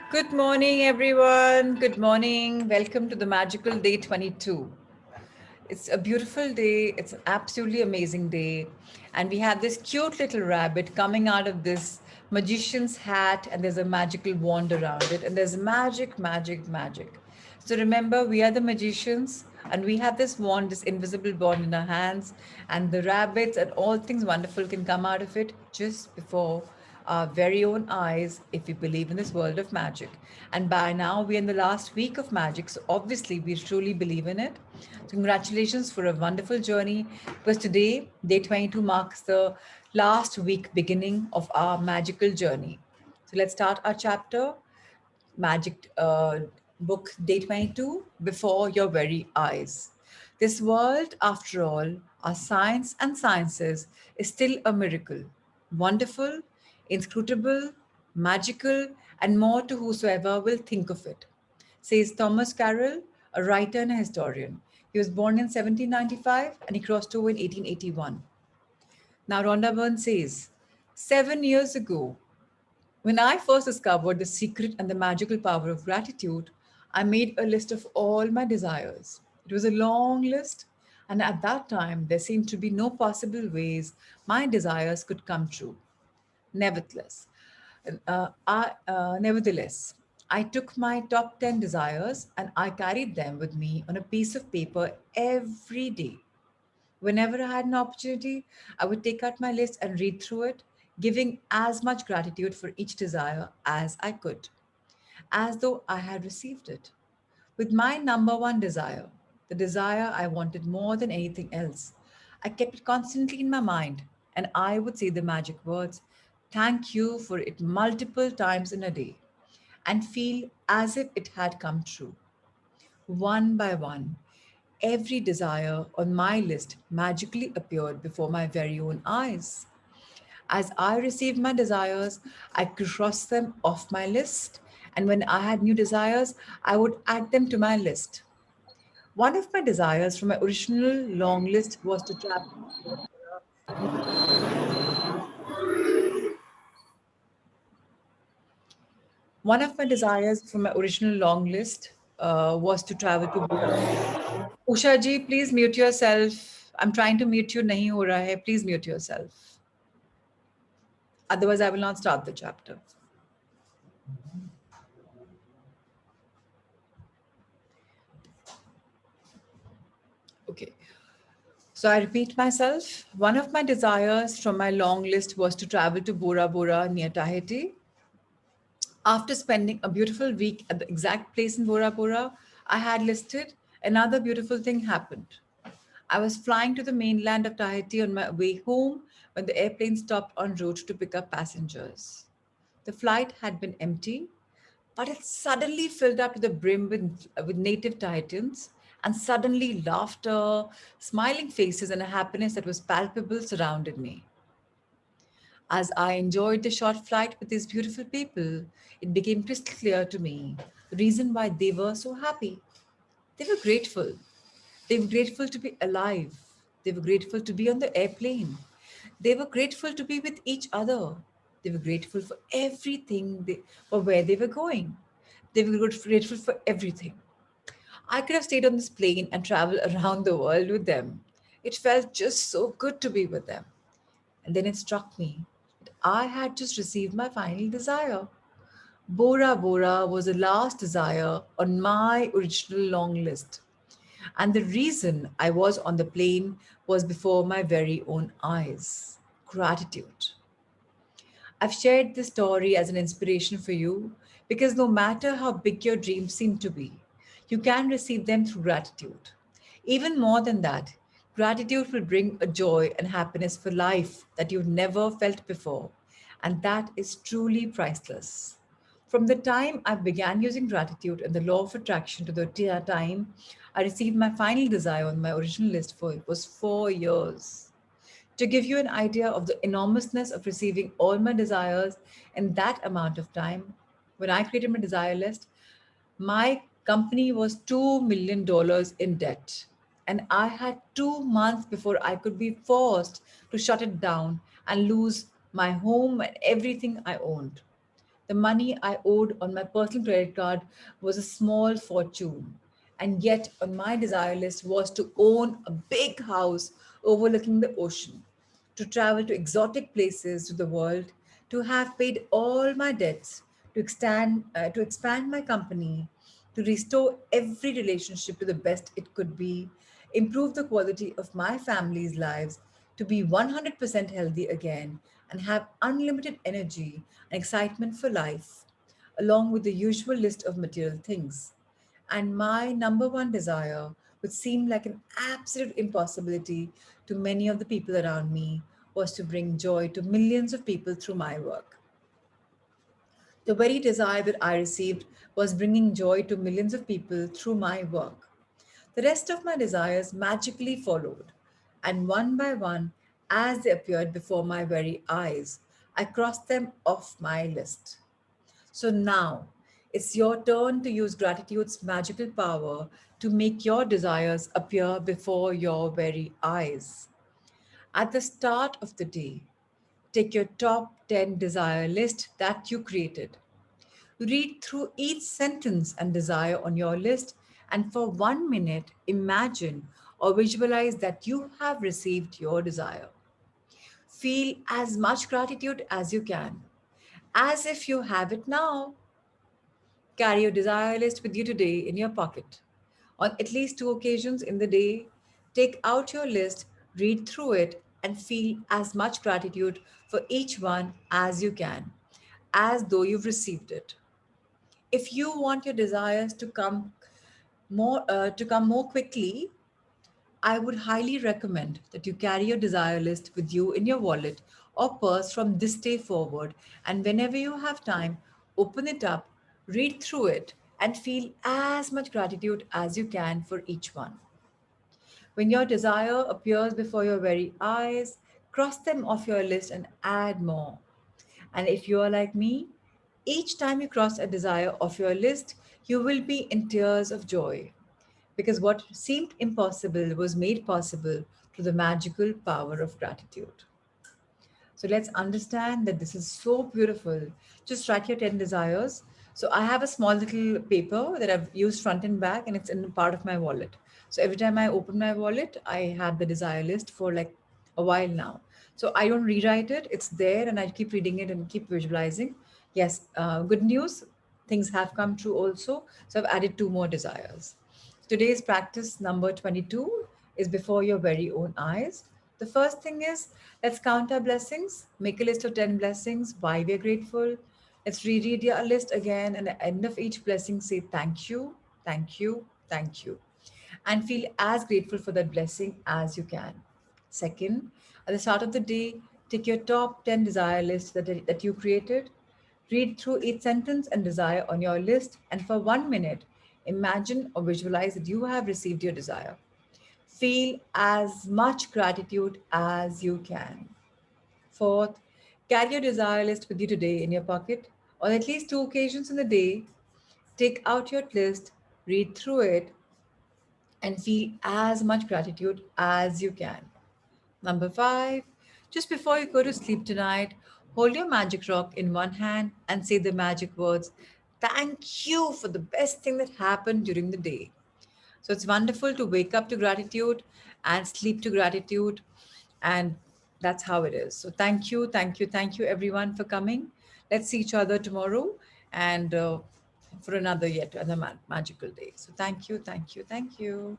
Good morning, everyone. Good morning. Welcome to the magical day 22. It's a beautiful day. It's an absolutely amazing day. And we have this cute little rabbit coming out of this magician's hat, and there's a magical wand around it. And there's magic, magic, magic. So remember, we are the magicians, and we have this wand, this invisible wand in our hands, and the rabbits and all things wonderful can come out of it just before our very own eyes if we believe in this world of magic. And by now, we're in the last week of magic, so obviously, we truly believe in it. So congratulations for a wonderful journey because today, day 22, marks the last week beginning of our magical journey. So let's start our chapter, Magic Book Day 22, Before Your Very Eyes. This world, after all, our science and sciences, is still a miracle. Wonderful, inscrutable, magical, and more to whosoever will think of it, says Thomas Carroll, a writer and a historian. He was born in 1795 and he crossed over in 1881. Now, Rhonda Byrne says, 7 years ago, when I first discovered the secret and the magical power of gratitude, I made a list of all my desires. It was a long list, and at that time, there seemed to be no possible ways my desires could come true. Nevertheless, nevertheless, I took my top 10 desires and I carried them with me on a piece of paper every day. Whenever I had an opportunity, I would take out my list and read through it, giving as much gratitude for each desire as I could, as though I had received it. With my number one desire, the desire I wanted more than anything else, I kept it constantly in my mind, and I would say the magic words, thank you for it multiple times in a day, and feel as if it had come true. One by one, every desire on my list magically appeared before my very own eyes. As I received my desires, I crossed them off my list. And when I had new desires, I would add them to my list. One of my desires from my original long list was to travel. One of my desires from my original long list was to travel to Bora. Usha ji, please mute yourself. I'm trying to mute you. Nahi ho raha hai. Please mute yourself. Otherwise, I will not start the chapter. Okay. So I repeat myself. One of my desires from my long list was to travel to Bora Bora near Tahiti. After spending a beautiful week at the exact place in Bora Bora, I had listed, another beautiful thing happened. I was flying to the mainland of Tahiti on my way home when the airplane stopped en route to pick up passengers. The flight had been empty, but it suddenly filled up to the brim with native Tahitians, and suddenly laughter, smiling faces, and a happiness that was palpable surrounded me. As I enjoyed the short flight with these beautiful people, it became crystal clear to me the reason why they were so happy. They were grateful. They were grateful to be alive. They were grateful to be on the airplane. They were grateful to be with each other. They were grateful for everything, for where they were going. They were grateful for everything. I could have stayed on this plane and traveled around the world with them. It felt just so good to be with them. And then it struck me that I had just received my final desire. Bora Bora was the last desire on my original long list. And the reason I was on the plane was before my very own eyes, gratitude. I've shared this story as an inspiration for you because no matter how big your dreams seem to be, you can receive them through gratitude. Even more than that, gratitude will bring a joy and happiness for life that you've never felt before, and that is truly priceless. From the time I began using gratitude and the law of attraction to the time I received my final desire on my original list for it was 4 years. To give you an idea of the enormousness of receiving all my desires in that amount of time, when I created my desire list, my company was $2 million in debt. And I had 2 months before I could be forced to shut it down and lose my home and everything I owned. The money I owed on my personal credit card was a small fortune. And yet, on my desire list was to own a big house overlooking the ocean, to travel to exotic places to the world, to have paid all my debts, to expand my company, to restore every relationship to the best it could be, improve the quality of my family's lives, to be 100% healthy again, and have unlimited energy and excitement for life, along with the usual list of material things. And my number one desire, which seemed like an absolute impossibility to many of the people around me, was to bring joy to millions of people through my work. The very desire that I received was bringing joy to millions of people through my work. The rest of my desires magically followed, and one by one, as they appeared before my very eyes, I crossed them off my list. So now it's your turn to use gratitude's magical power to make your desires appear before your very eyes. At the start of the day, take your top 10 desire list that you created. Read through each sentence and desire on your list, and for 1 minute, imagine or visualize that you have received your desire. Feel as much gratitude as you can, as if you have it now. Carry your desire list with you today in your pocket. On at least two occasions in the day, take out your list, read through it, and feel as much gratitude for each one as you can, as though you've received it. If you want your desires to come more quickly, I would highly recommend that you carry your desire list with you in your wallet or purse from this day forward. And whenever you have time, open it up, read through it, and feel as much gratitude as you can for each one. When your desire appears before your very eyes, cross them off your list and add more. And if you are like me, each time you cross a desire off your list, you will be in tears of joy because what seemed impossible was made possible through the magical power of gratitude. So let's understand that this is so beautiful. Just write your 10 desires. So I have a small little paper that I've used front and back, and it's in part of my wallet. So every time I open my wallet, I have the desire list for like a while now. So I don't rewrite it, it's there, and I keep reading it and keep visualizing. Yes, good news, things have come true also. So I've added two more desires. Today's practice number 22 is before your very own eyes. The first thing is let's count our blessings, make a list of 10 blessings, why we're grateful. Let's reread your list again, and at the end of each blessing, say thank you, thank you, thank you, and feel as grateful for that blessing as you can. Second, at the start of the day, take your top 10 desire list that you created. Read through each sentence and desire on your list, and for 1 minute, imagine or visualize that you have received your desire. Feel as much gratitude as you can. Fourth, carry your desire list with you today in your pocket. On at least two occasions in the day, take out your list, read through it, and feel as much gratitude as you can. Number five, just before you go to sleep tonight, hold your magic rock in one hand and say the magic words, thank you for the best thing that happened during the day. So it's wonderful to wake up to gratitude and sleep to gratitude. And that's how it is. So thank you, thank you, thank you everyone for coming. Let's see each other tomorrow and for another yet another magical day. So thank you, thank you, thank you.